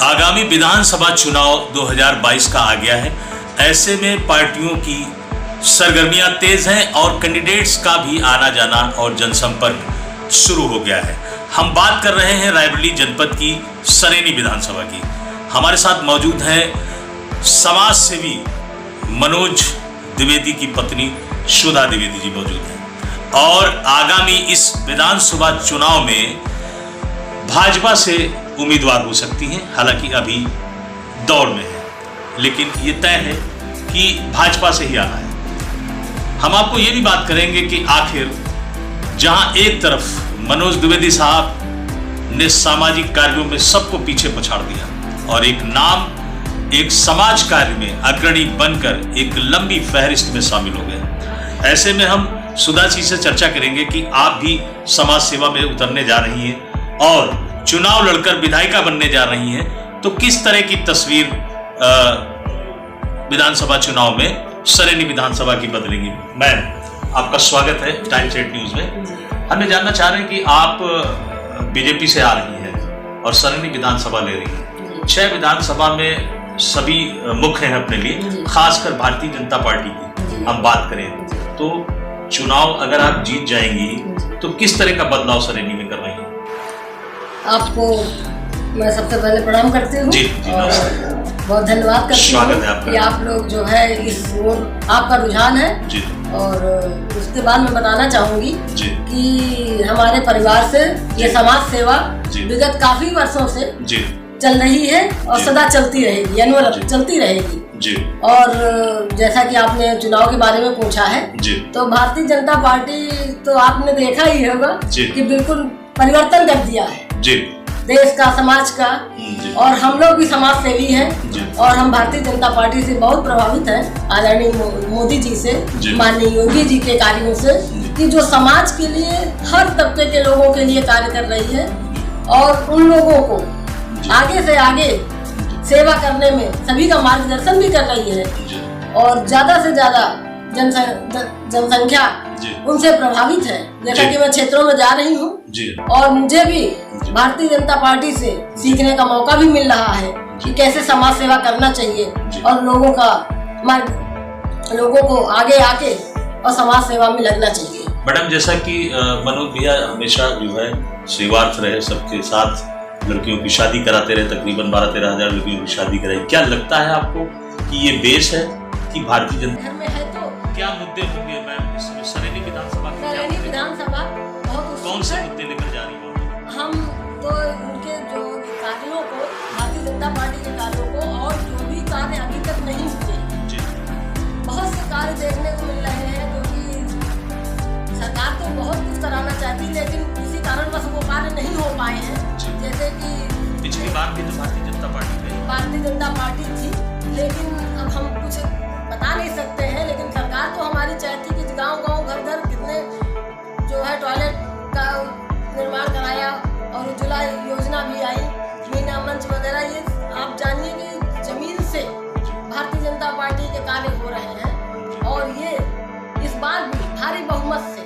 आगामी विधानसभा चुनाव 2022 का आ गया है। ऐसे में पार्टियों की सरगर्मियां तेज हैं और कैंडिडेट्स का भी आना जाना और जनसंपर्क शुरू हो गया है। हम बात कर रहे हैं रायबरेली जनपद की सरेनी विधानसभा की। हमारे साथ मौजूद हैं समाज सेवी मनोज द्विवेदी की पत्नी सुधा द्विवेदी जी मौजूद हैं और आगामी इस विधानसभा चुनाव में भाजपा से उम्मीदवार हो सकती हैं। हालांकि अभी दौड़ में है, लेकिन ये तय है कि भाजपा से ही आना है। हम आपको ये भी बात करेंगे कि आखिर जहां एक तरफ मनोज द्विवेदी साहब ने सामाजिक कार्यों में सबको पीछे पछाड़ दिया और एक नाम एक समाज कार्य में अग्रणी बनकर एक लंबी फहरिस्त में शामिल हो गए। ऐसे में हम सुधा जी से चर्चा करेंगे कि आप भी समाज सेवा में उतरने जा रही हैं और चुनाव लड़कर विधायिका बनने जा रही हैं, तो किस तरह की तस्वीर विधानसभा चुनाव में सरेनी विधानसभा की बदलेंगी। मैम, आपका स्वागत है टाइम्स 8 न्यूज में। हम जानना चाह रहे हैं कि आप बीजेपी से आ रही हैं और सरेनी विधानसभा ले रही हैं। 6 विधानसभा में सभी मुख्य हैं अपने लिए, खासकर भारतीय जनता पार्टी की हम बात करें तो चुनाव अगर आप जीत जाएंगी तो किस तरह का बदलाव सरेनी में कर रही हैं? आपको मैं सबसे पहले प्रणाम करती हूँ और बहुत धन्यवाद करती हूँ कि आप लोग जो है इस ओर आपका रुझान है जी। और उसके बाद मैं बताना चाहूंगी कि हमारे परिवार से ये समाज सेवा विगत काफी वर्षों से चल रही है और सदा चलती रहेगी, अनवरत चलती रहेगी जी। और जैसा कि आपने चुनाव के बारे में पूछा है तो भारतीय जनता पार्टी तो आपने देखा ही होगा कि बिल्कुल परिवर्तन कर दिया है जी। देश का, समाज का, और हम लोग भी समाज सेवी हैं और हम भारतीय जनता पार्टी से बहुत प्रभावित हैं आदरणीय मोदी जी से, माननीय योगी जी के कार्यों से, कि जो समाज के लिए हर तबके के लोगों के लिए कार्य कर रही है और उन लोगों को आगे से आगे सेवा करने में सभी का मार्गदर्शन भी कर रही है और ज्यादा से ज्यादा जनसंख्या उनसे प्रभावित है। जैसा कि मैं क्षेत्रों में जा रही हूँ और मुझे भी भारतीय जनता पार्टी से सीखने का मौका भी मिल रहा है कि कैसे समाज सेवा करना चाहिए और लोगों को आगे आके और समाज सेवा में लगना चाहिए। मैडम, जैसा कि मनोज भैया हमेशा जो है सेवार्थ रहे, सबके साथ लड़कियों की शादी कराते रहे, तकरीबन 12-13 हजार लड़कियों की शादी कराई। क्या लगता है आपको कि ये बेस है कि भारतीय जनता में है? तो क्या मुद्दे होंगे मैम इसमें सरेनी विधानसभा बहुत कौन से मुद्दे लेकर जा रही हैं? हम तो उनके जो कार्यों को, भारतीय जनता पार्टी के कार्यों को, और जो भी कार्य अभी तक नहीं हुए, बहुत से कार्य देखने को मिल रहे हैं क्योंकि सरकार तो बहुत कुछ कराना चाहती है लेकिन किसी कारणवश वो कार्य नहीं हो पाए हैं। जैसे कि पिछली बार भी तो भारतीय जनता पार्टी थी, लेकिन अब हम कुछ बता नहीं सकते हैं। लेकिन सरकार तो हमारी चाहती कि गांव-गांव, घर-घर कितने जो है टॉयलेट का निर्माण कराया और उज्ज्वला योजना भी आई, मीना मंच वगैरह। ये आप जानिए कि जमीन से भारतीय जनता पार्टी के कार्य हो रहे हैं और ये इस बार भी भारी बहुमत से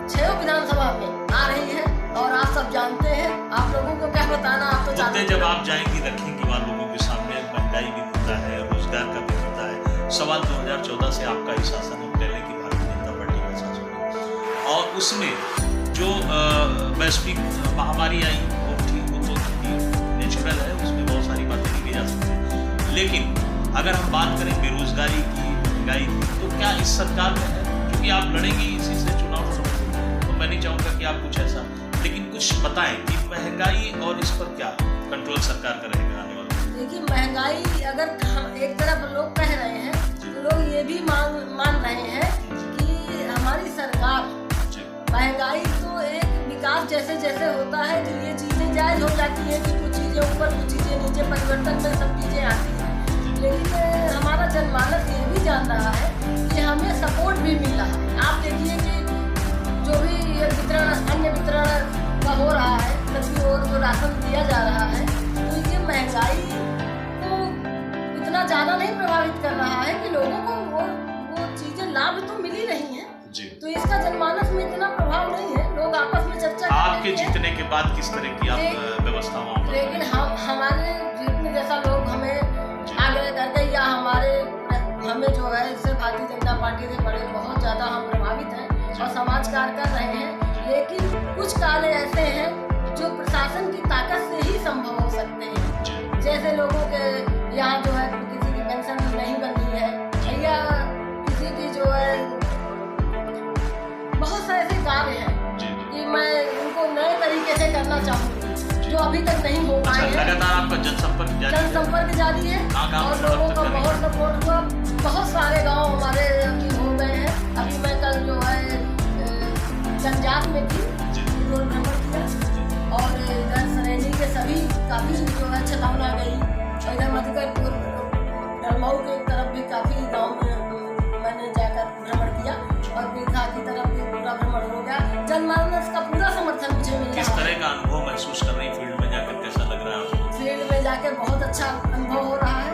6 विधानसभा में आ रही है। और आप सब जानते हैं, आप लोगों को क्या बताना, आप तो जानते हैं। जब आप जाएंगी रखेंगी वहाँ लोगों के सामने, महंगाई भी मुद्दा है, रोजगार का भी मुद्दा है। सवाल 2014 से आपका ही शासन, हम कह लें कि भारतीय जनता पार्टी का शासन है और उसमें जो वैश्विक महामारी आई वो तो नेचुरल है, उसमें बहुत सारी बातें की जा सकती हैं। लेकिन अगर हम बात करें बेरोजगारी की, महंगाई की, तो क्या इस सरकार में है? क्योंकि आप लड़ेंगी इसी से चुनाव, तो मैं नहीं चाहूँगा कि आप कुछ ऐसा, लेकिन कुछ बताएं कि महंगाई और इस पर क्या कंट्रोल सरकार का रहेगा आने वाला। देखिए, महंगाई अगर एक तरफ लोग कह रहे हैं तो लोग ये भी मान रहे हैं कि हमारी सरकार महंगाई तो एक विकास जैसे जैसे होता है तो ये चीजें जायज हो जाती है कि कुछ चीजें ऊपर, कुछ चीजें नीचे, परिवर्तन में सब चीजें आती हैं। लेकिन हमारा जनमानस ये भी जान रहा है कि हमें सपोर्ट भी मिल रहा है। आप देखिए कि जो भी अन्य वितरण का हो रहा है, सभी और जो राशन दिया जा रहा है, तो ये महंगाई को इतना ज्यादा नहीं प्रभावित कर रहा है कि लोगों को वो चीजें लाभ तो मिल ही रही हैं। तो इसका जनमानस में इतना प्रभाव नहीं है। लोग आपस में चर्चा आपके जीतने के बाद किस तरह की आप व्यवस्था, लेकिन हमारे संगठन की ताकत से ही संभव हो सकते हैं। जैसे लोगों के यहाँ जो है किसी की पेंशन नहीं बनी है या किसी की जो है बहुत सारे ऐसे कार्य हैं कि मैं उनको नए तरीके से करना चाहूँगी जो अभी तक नहीं हो पाए हैं। लगातार आपका जनसंपर्क जारी है और लोगों का बहुत सपोर्ट हुआ। बहुत सारे गांव हमारे अभी हो गए हैं। अभी मैं कल जो है जनजात में थी, रोड भ्रमण किया और इधर सरेनी के सभी काफ़ी जो है छतौना गई और इधर मधुकरपुर धर्मऊ के तरफ भी काफ़ी गाँव में मैंने जाकर भ्रमण किया और दीघा की तरफ भी पूरा भ्रमण हो गया। जनमानस का पूरा समर्थन मुझे मिल रहा है। किस तरह का अनुभव महसूस कर रही हैं फील्ड में जाकर, कैसा लग रहा है आपको? फील्ड में जाकर बहुत अच्छा अनुभव हो रहा है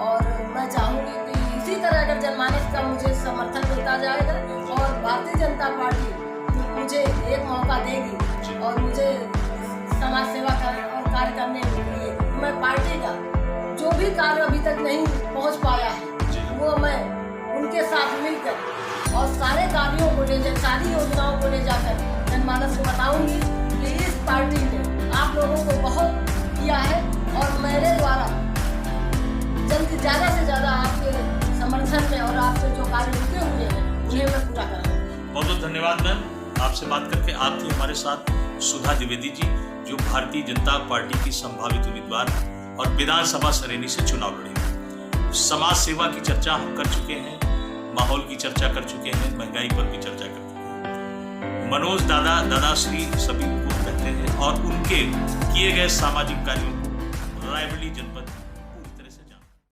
और मैं चाहूँगी कि इसी तरह अगर जनमानस का मुझे समर्थन मिलता जाएगा और भारतीय जनता पार्टी मुझे एक मौका देगी और मुझे समाज सेवा और कार्य करने के लिए मैं पार्टी का जो भी कार्य अभी तक नहीं पहुँच पाया है वो मैं उनके साथ मिलकर और सारे कार्यों को सारी योजनाओं को ले जाकर जनमानस को बताऊंगी कि इस पार्टी ने आप लोगों को बहुत किया है और मेरे द्वारा ज़्यादा से ज़्यादा आपके समर्थन में और आपके जो कार्य रुके हुए हैं उन्हें मैं पूरा कराऊंगी। बहुत बहुत धन्यवाद मैम, आपसे बात करके। आप थी हमारे साथ सुधा द्विवेदी जी जो भारतीय जनता पार्टी की संभावित उम्मीदवार और विधानसभा सरेनी से चुनाव लड़ेंगे। समाज सेवा की चर्चा हम कर चुके हैं, माहौल की चर्चा कर चुके हैं, महंगाई पर भी चर्चा कर चुके हैं। मनोज दादाश्री सभी को कहते हैं और उनके किए गए सामाजिक कार्यों को रायबरेली जनता